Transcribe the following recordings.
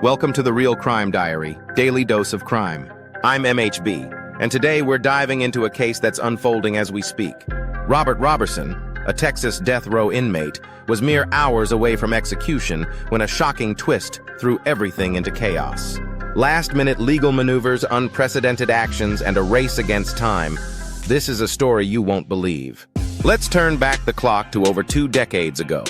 Welcome to the Real Crime Diary, Daily Dose of Crime. I'm MHB, and today we're diving into a case that's unfolding as we speak. Robert Roberson, a Texas death row inmate, was mere hours away from execution when a shocking twist threw everything into chaos. Last-minute legal maneuvers, unprecedented actions, and a race against time. This is a story you won't believe. Let's turn back the clock to over 2 decades ago,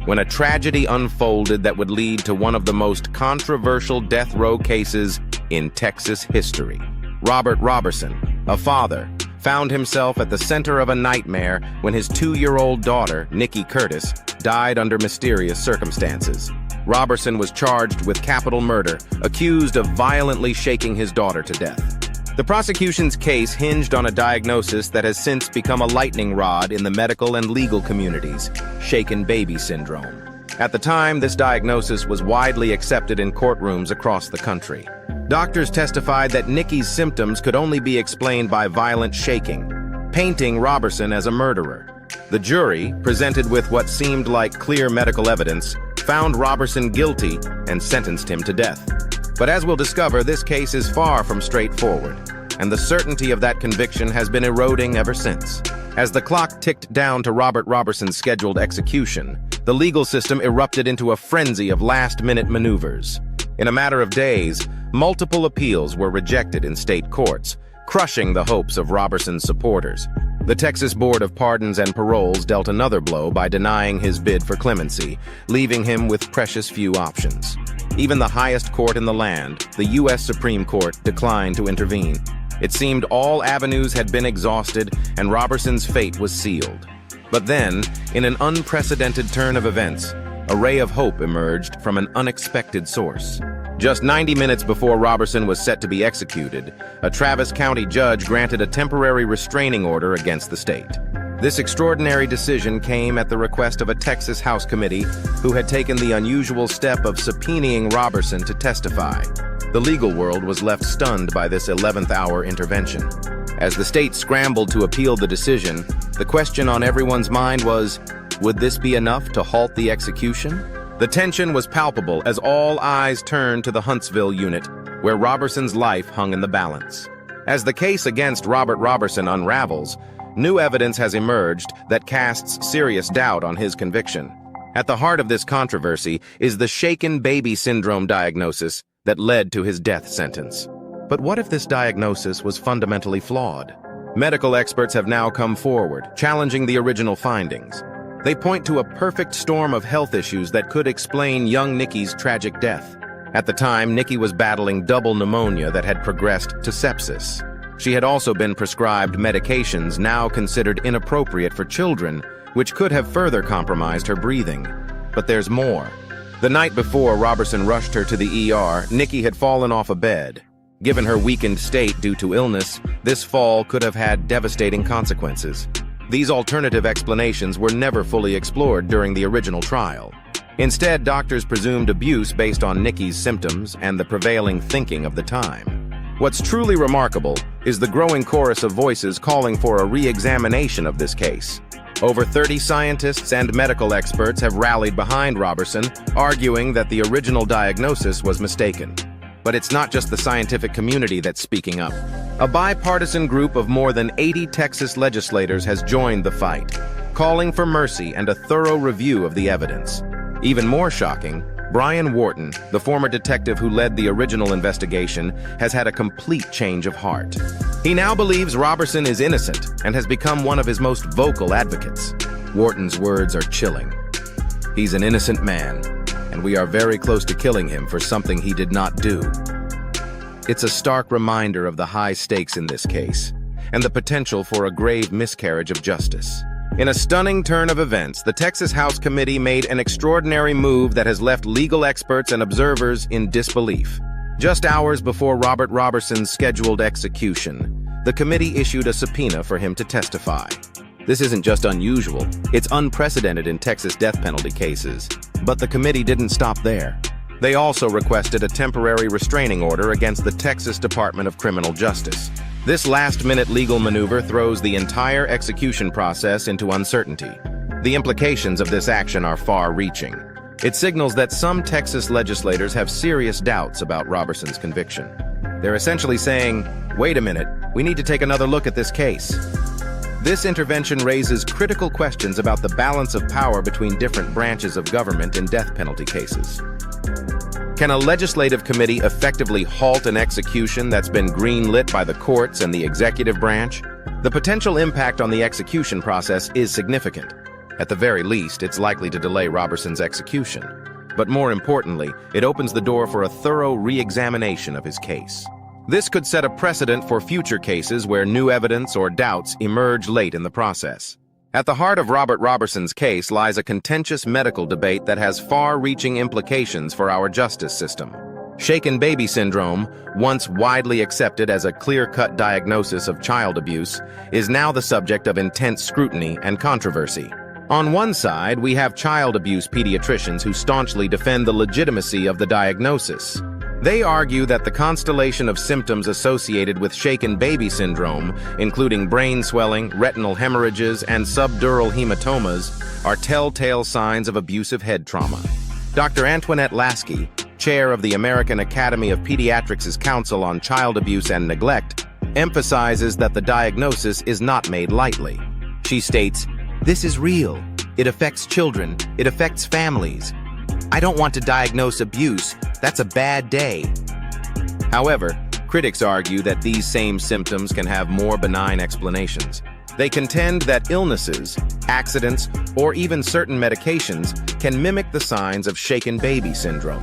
when a tragedy unfolded that would lead to one of the most controversial death row cases in Texas history. Robert Roberson, a father, found himself at the center of a nightmare when his 2-year-old daughter, Nikki Curtis, died under mysterious circumstances. Roberson was charged with capital murder, accused of violently shaking his daughter to death. The prosecution's case hinged on a diagnosis that has since become a lightning rod in the medical and legal communities: shaken baby syndrome. At the time, this diagnosis was widely accepted in courtrooms across the country. Doctors testified that Nikki's symptoms could only be explained by violent shaking, painting Roberson as a murderer. The jury, presented with what seemed like clear medical evidence, found Roberson guilty and sentenced him to death. But as we'll discover, this case is far from straightforward, and the certainty of that conviction has been eroding ever since. As the clock ticked down to Robert Roberson's scheduled execution, the legal system erupted into a frenzy of last-minute maneuvers. In a matter of days, multiple appeals were rejected in state courts, crushing the hopes of Roberson's supporters. The Texas Board of Pardons and Paroles dealt another blow by denying his bid for clemency, leaving him with precious few options. Even the highest court in the land, the U.S. Supreme Court, declined to intervene. It seemed all avenues had been exhausted and Roberson's fate was sealed. But then, in an unprecedented turn of events, a ray of hope emerged from an unexpected source. Just 90 minutes before Roberson was set to be executed, a Travis County judge granted a temporary restraining order against the state. This extraordinary decision came at the request of a Texas House committee who had taken the unusual step of subpoenaing Roberson to testify. The legal world was left stunned by this 11th-hour intervention. As the state scrambled to appeal the decision, the question on everyone's mind was, would this be enough to halt the execution? The tension was palpable as all eyes turned to the Huntsville unit, where Roberson's life hung in the balance. As the case against Robert Roberson unravels, new evidence has emerged that casts serious doubt on his conviction. At the heart of this controversy is the shaken baby syndrome diagnosis that led to his death sentence. But what if this diagnosis was fundamentally flawed? Medical experts have now come forward, challenging the original findings. They point to a perfect storm of health issues that could explain young Nikki's tragic death. At the time, Nikki was battling double pneumonia that had progressed to sepsis. She had also been prescribed medications now considered inappropriate for children, which could have further compromised her breathing. But there's more. The night before Roberson rushed her to the ER, Nikki had fallen off a bed. Given her weakened state due to illness, this fall could have had devastating consequences. These alternative explanations were never fully explored during the original trial. Instead, doctors presumed abuse based on Nikki's symptoms and the prevailing thinking of the time. What's truly remarkable is the growing chorus of voices calling for a re-examination of this case. Over 30 scientists and medical experts have rallied behind Roberson, arguing that the original diagnosis was mistaken. But it's not just the scientific community that's speaking up. A bipartisan group of more than 80 Texas legislators has joined the fight, calling for mercy and a thorough review of the evidence. Even more shocking, Brian Wharton, the former detective who led the original investigation, has had a complete change of heart. He now believes Roberson is innocent and has become one of his most vocal advocates. Wharton's words are chilling. He's an innocent man, and we are very close to killing him for something he did not do. It's a stark reminder of the high stakes in this case, and the potential for a grave miscarriage of justice. In a stunning turn of events, the Texas House Committee made an extraordinary move that has left legal experts and observers in disbelief. Just hours before Robert Roberson's scheduled execution, the committee issued a subpoena for him to testify. This isn't just unusual, it's unprecedented in Texas death penalty cases. But the committee didn't stop there. They also requested a temporary restraining order against the Texas Department of Criminal Justice. This last-minute legal maneuver throws the entire execution process into uncertainty. The implications of this action are far-reaching. It signals that some Texas legislators have serious doubts about Roberson's conviction. They're essentially saying, wait a minute, we need to take another look at this case. This intervention raises critical questions about the balance of power between different branches of government in death penalty cases. Can a legislative committee effectively halt an execution that's been greenlit by the courts and the executive branch? The potential impact on the execution process is significant. At the very least, it's likely to delay Roberson's execution. But more importantly, it opens the door for a thorough re-examination of his case. This could set a precedent for future cases where new evidence or doubts emerge late in the process. At the heart of Robert Roberson's case lies a contentious medical debate that has far-reaching implications for our justice system. Shaken baby syndrome, once widely accepted as a clear-cut diagnosis of child abuse, is now the subject of intense scrutiny and controversy. On one side, we have child abuse pediatricians who staunchly defend the legitimacy of the diagnosis. They argue that the constellation of symptoms associated with shaken baby syndrome, including brain swelling, retinal hemorrhages, and subdural hematomas, are telltale signs of abusive head trauma. Dr. Antoinette Lasky, chair of the American Academy of Pediatrics' Council on Child Abuse and Neglect, emphasizes that the diagnosis is not made lightly. She states, "This is real. It affects children. It affects families. I don't want to diagnose abuse. That's a bad day." However, critics argue that these same symptoms can have more benign explanations. They contend that illnesses, accidents, or even certain medications can mimic the signs of shaken baby syndrome.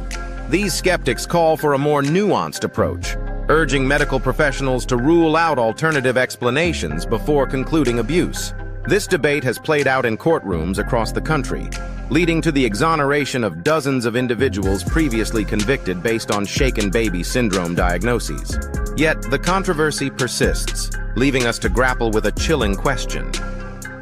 These skeptics call for a more nuanced approach, urging medical professionals to rule out alternative explanations before concluding abuse. This debate has played out in courtrooms across the country, leading to the exoneration of dozens of individuals previously convicted based on shaken baby syndrome diagnoses. Yet, the controversy persists, leaving us to grapple with a chilling question.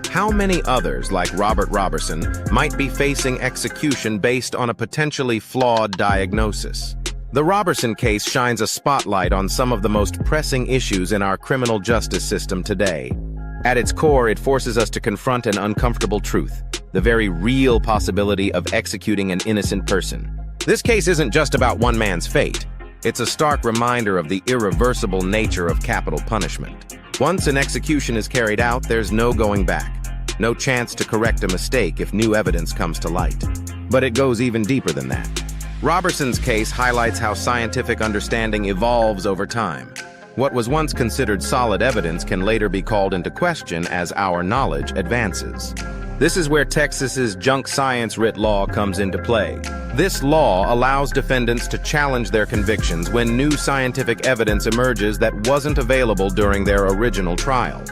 How many others, like Robert Roberson, might be facing execution based on a potentially flawed diagnosis? The Roberson case shines a spotlight on some of the most pressing issues in our criminal justice system today. At its core, it forces us to confront an uncomfortable truth, the very real possibility of executing an innocent person. This case isn't just about one man's fate. It's a stark reminder of the irreversible nature of capital punishment. Once an execution is carried out, there's no going back. No chance to correct a mistake if new evidence comes to light. But it goes even deeper than that. Roberson's case highlights how scientific understanding evolves over time. What was once considered solid evidence can later be called into question as our knowledge advances. This is where Texas's junk science writ law comes into play. This law allows defendants to challenge their convictions when new scientific evidence emerges that wasn't available during their original trial.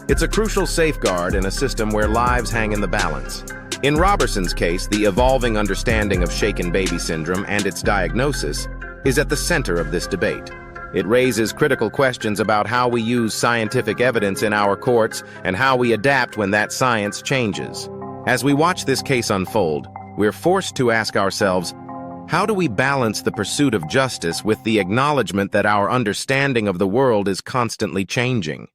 It's a crucial safeguard in a system where lives hang in the balance. In Roberson's case, the evolving understanding of shaken baby syndrome and its diagnosis is at the center of this debate. It raises critical questions about how we use scientific evidence in our courts and how we adapt when that science changes. As we watch this case unfold, we're forced to ask ourselves, how do we balance the pursuit of justice with the acknowledgement that our understanding of the world is constantly changing?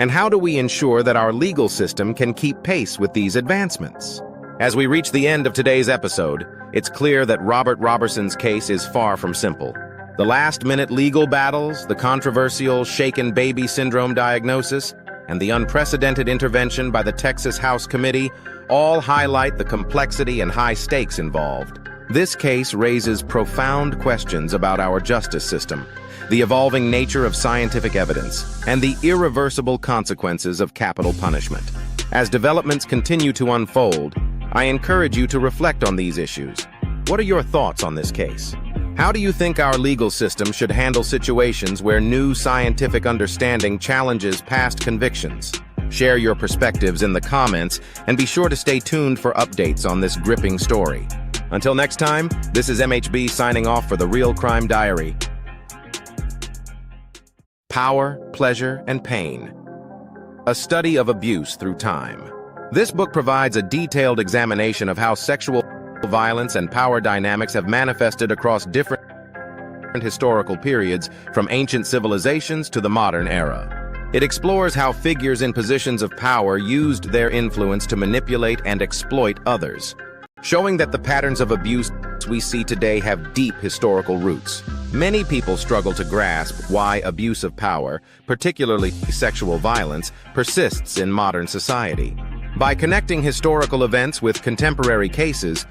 And how do we ensure that our legal system can keep pace with these advancements? As we reach the end of today's episode, it's clear that Robert Roberson's case is far from simple. The last-minute legal battles, the controversial shaken baby syndrome diagnosis, and the unprecedented intervention by the Texas House Committee all highlight the complexity and high stakes involved. This case raises profound questions about our justice system, the evolving nature of scientific evidence, and the irreversible consequences of capital punishment. As developments continue to unfold, I encourage you to reflect on these issues. What are your thoughts on this case? How do you think our legal system should handle situations where new scientific understanding challenges past convictions? Share your perspectives in the comments and be sure to stay tuned for updates on this gripping story. Until next time, this is MHB signing off for The Real Crime Diary. Power, Pleasure, and Pain. A study of abuse through time. This book provides a detailed examination of how sexual violence and power dynamics have manifested across different historical periods, from ancient civilizations to the modern era. It explores how figures in positions of power used their influence to manipulate and exploit others. showing that the patterns of abuse we see today have deep historical roots. Many people struggle to grasp why abuse of power, particularly sexual violence, persists in modern society. By connecting historical events with contemporary cases,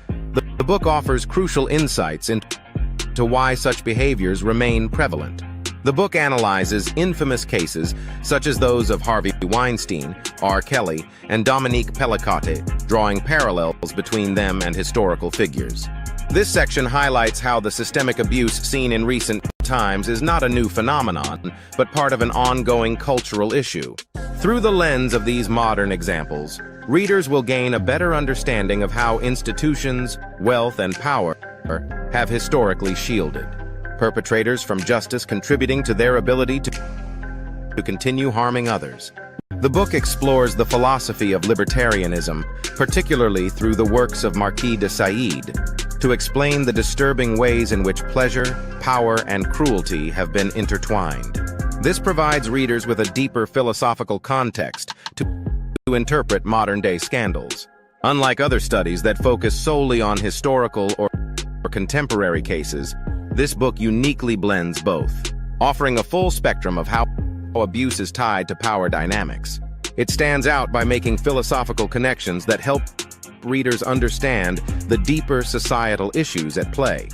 the book offers crucial insights into why such behaviors remain prevalent. The book analyzes infamous cases such as those of Harvey Weinstein, R. Kelly, and Dominique Pellicotte, drawing parallels between them and historical figures. This section highlights how the systemic abuse seen in recent times is not a new phenomenon, but part of an ongoing cultural issue. Through the lens of these modern examples, readers will gain a better understanding of how institutions, wealth, and power have historically shielded perpetrators from justice, contributing to their ability to continue harming others. The book explores the philosophy of libertarianism, particularly through the works of Marquis de Sade, to explain the disturbing ways in which pleasure, power, and cruelty have been intertwined. This provides readers with a deeper philosophical context to interpret modern-day scandals. Unlike other studies that focus solely on historical or contemporary cases, this book uniquely blends both, offering a full spectrum of how abuse is tied to power dynamics. It stands out by making philosophical connections that help readers understand the deeper societal issues at play.